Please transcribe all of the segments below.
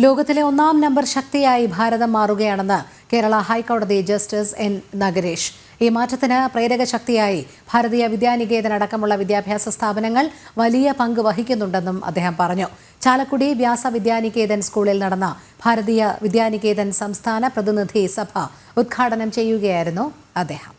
ലോകത്തിലെ ഒന്നാം നമ്പർ ശക്തിയായി ഭാരതം മാറുകയാണെന്ന് കേരള ഹൈക്കോടതി ജസ്റ്റിസ് എൻ നഗരേഷ്. ഈ മാറ്റത്തിന് പ്രേരക ശക്തിയായി ഭാരതീയ വിദ്യാനികേതൻ അടക്കമുള്ള വിദ്യാഭ്യാസ സ്ഥാപനങ്ങൾ വലിയ പങ്ക് വഹിക്കുന്നുണ്ടെന്നും അദ്ദേഹം പറഞ്ഞു. ചാലക്കുടി വ്യാസ വിദ്യാനികേതൻ സ്കൂളിൽ നടന്ന ഭാരതീയ വിദ്യാനികേതൻ സംസ്ഥാന പ്രതിനിധി സഭ ഉദ്ഘാടനം ചെയ്യുകയായിരുന്നു അദ്ദേഹം.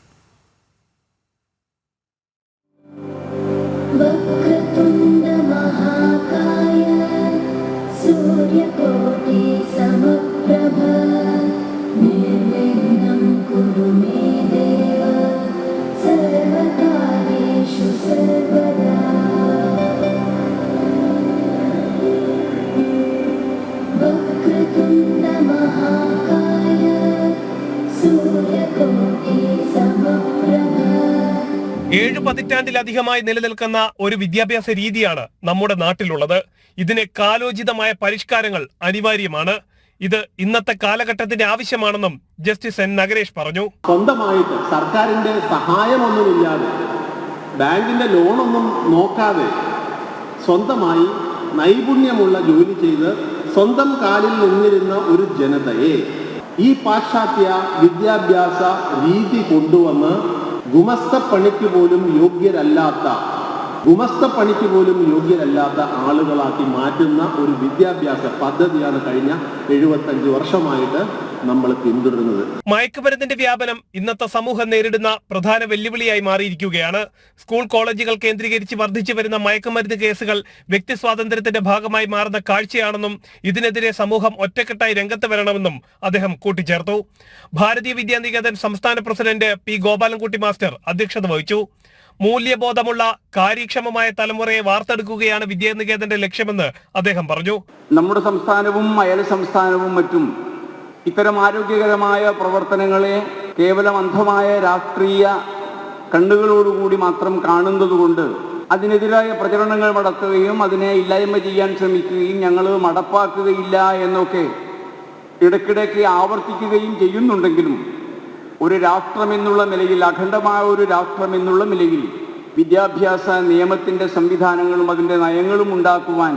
ഏഴ് പതിറ്റാണ്ടിലധികമായി നിലനിൽക്കുന്ന ഒരു വിദ്യാഭ്യാസ രീതിയാണ് നമ്മുടെ നാട്ടിലുള്ളത്. ഇതിന് കാലോചിതമായ പരിഷ്കാരങ്ങൾ അനിവാര്യമാണ്. ഇത് ഇന്നത്തെ കാലഘട്ടത്തിന്റെ ആവശ്യമാണെന്നും ജസ്റ്റിസ് എൻ നഗരേഷ് പറഞ്ഞു. സ്വന്തമായിട്ട് സർക്കാരിന്റെ സഹായമൊന്നുമില്ലാതെ, ബാങ്കിന്റെ ലോണൊന്നും നോക്കാതെ സ്വന്തമായി നൈപുണ്യമുള്ള ജോലി ചെയ്ത് സ്വന്തം കാലിൽ നിന്നിരുന്ന ഒരു ജനതയെ ഈ പാശ്ചാത്യ വിദ്യാഭ്യാസ രീതി കൊണ്ടുവന്ന് ഗുമസ്തപ്പണിക്ക് പോലും യോഗ്യരല്ലാത്ത ആളുകളാക്കി മാറ്റുന്ന ഒരു വിദ്യാഭ്യാസ പദ്ധതിയാണ് കഴിഞ്ഞ 75 വർഷമായിട്ട് നമ്മൾ പിന്തുടരുന്നത്. മയക്കുമരുന്നിന്റെ വ്യാപനം ഇന്നത്തെ സമൂഹം നേരിടുന്ന പ്രധാന വെല്ലുവിളിയായി മാറിയിരിക്കുകയാണ്. സ്കൂൾ കോളേജുകൾ കേന്ദ്രീകരിച്ച് വർദ്ധിച്ചു വരുന്ന മയക്കുമരുന്ന് കേസുകൾ വ്യക്തി സ്വാതന്ത്ര്യത്തിന്റെ ഭാഗമായി മാറുന്ന കാഴ്ചയാണെന്നും ഇതിനെതിരെ സമൂഹം ഒറ്റക്കെട്ടായി രംഗത്ത് വരണമെന്നും അദ്ദേഹം കൂട്ടിച്ചേർത്തു. ഭാരതീയ വിദ്യാനികേതൻ സംസ്ഥാന പ്രസിഡന്റ് പി ഗോപാലൻകുട്ടി മാസ്റ്റർ അധ്യക്ഷത വഹിച്ചു. മൂല്യബോധമുള്ള കാര്യക്ഷമമായ തലമുറയെ വാർത്തെടുക്കുകയാണ് വിദ്യാനികേതന്റെ ലക്ഷ്യമെന്ന് അദ്ദേഹം പറഞ്ഞു. നമ്മുടെ സംസ്ഥാനവും അയൽ സംസ്ഥാനവും മറ്റും ഇത്തരം ആരോഗ്യകരമായ പ്രവർത്തനങ്ങളെ കേവലം അന്ധമായ രാഷ്ട്രീയ കണ്ണുകളോടുകൂടി മാത്രം കാണുന്നതുകൊണ്ട് അതിനെതിരായ പ്രചരണങ്ങൾ നടത്തുകയും അതിനെ ഇല്ലായ്മ ചെയ്യാൻ ശ്രമിക്കുകയും ഞങ്ങൾ നടപ്പാക്കുകയില്ല എന്നൊക്കെ ഇടയ്ക്കിടയ്ക്ക് ആവർത്തിക്കുകയും ചെയ്യുന്നുണ്ടെങ്കിലും ഒരു രാഷ്ട്രം എന്നുള്ള നിലയിൽ, അഖണ്ഡമായ ഒരു രാഷ്ട്രം എന്നുള്ള നിലയിൽ വിദ്യാഭ്യാസ നിയമത്തിൻ്റെ സംവിധാനങ്ങളും അതിൻ്റെ നയങ്ങളും ഉണ്ടാക്കുവാൻ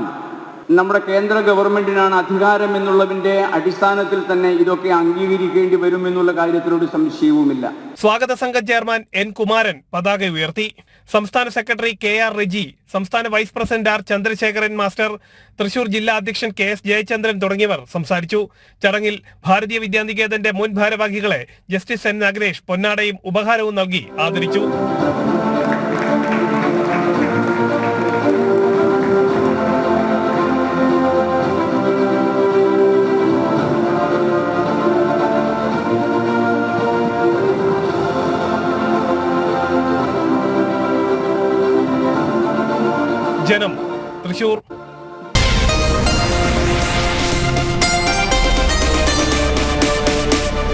നമ്മുടെ കേന്ദ്ര ഗവൺമെന്റിനാണ് അധികാരം എന്നുള്ളതിന്റെ അടിസ്ഥാനത്തിൽ തന്നെ ഇതൊക്കെ അംഗീകരിക്കേണ്ടി വരുമെന്നുള്ള കാര്യത്തിലൊരു സംശയവുമില്ല. സ്വാഗത സംഘം ചെയർമാൻ എൻ കുമാരൻ പതാക ഉയർത്തി. സംസ്ഥാന സെക്രട്ടറി കെ ആർ റെജി, സംസ്ഥാന vice president R Chandrasekharan master, Thrissur ജില്ലാ അധ്യക്ഷൻ കെ എസ് ജയചന്ദ്രൻ തുടങ്ങിയവർ സംസാരിച്ചു. ചടങ്ങിൽ ഭാരതീയ വിദ്യാനികേതന്റെ മുൻ ഭാരവാഹികളെ ജസ്റ്റിസ് എൻ നഗരേഷ് പൊന്നാടയും ഉപഹാരവും നൽകി ആദരിച്ചു. ജനം, തൃശൂർ.